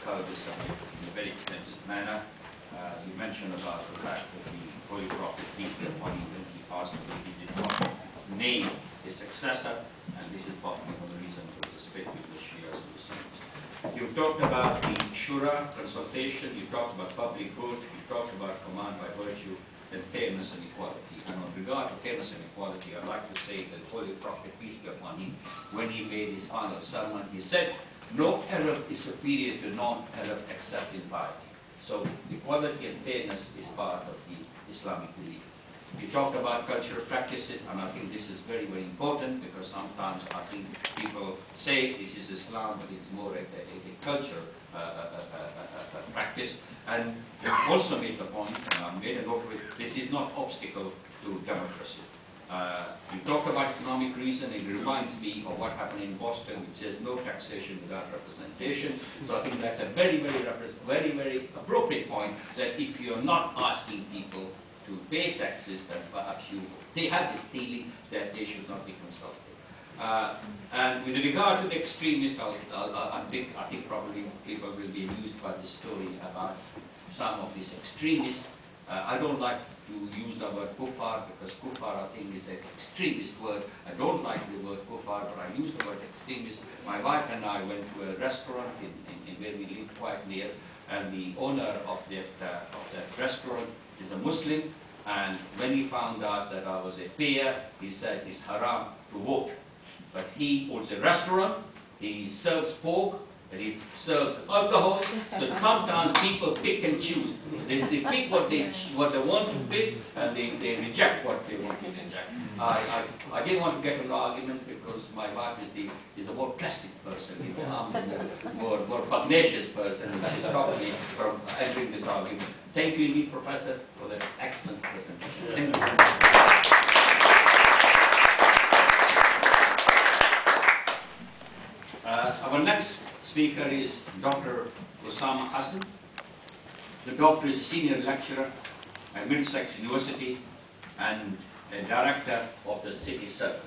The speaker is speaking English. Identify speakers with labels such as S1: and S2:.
S1: covered this subject in a very extensive manner. You mentioned about the fact that the Holy Prophet, peace be upon him, when he passed away, he did not name his successor, and this is partly one of the reasons for the split with the Shias and the Sunnis. You've talked about the Shura consultation, you've talked about public good, you've talked about command by virtue, and fairness and equality. And on regard to fairness and equality, I'd like to say that the Holy Prophet, peace be upon him, when he made his final sermon, he said, no Arab is superior to non-Arab except in piety. So equality and fairness is part of the Islamic belief. You talked about cultural practices, and I think this is very, very important, because sometimes I think people say this is Islam, but it's more a culture practice. And you also made the point, and I made a note of it, this is not obstacle to democracy. You talked about economic reason. It reminds me of what happened in Boston, which says no taxation without representation. So I think that's a very, very appropriate point, that if you're not asking people to pay taxes, then perhaps they have this feeling that they should not be consulted. And with regard to the extremists, I think probably people will be amused by the story about some of these extremists. I don't like to use the word kuffar, because kuffar I think is an extremist word. I don't like the word kuffar, but I use the word extremist. My wife and I went to a restaurant in where we live quite near, and the owner of that restaurant is a Muslim, and when he found out that I was a payer, he said it's haram to vote. But he owns a restaurant, he serves pork, and he serves alcohol, so sometimes people pick and choose. They pick what they want to pick, and they reject what they want to reject. I didn't want to get an argument, because my wife is a more classic person. You know, I'm the more pugnacious person, and she stopped me from entering this argument. Thank you indeed, Professor, for that excellent presentation. Thank you. Our next speaker is Dr. Osama Hassan. The doctor is a senior lecturer at Middlesex University and a director of the City Circle.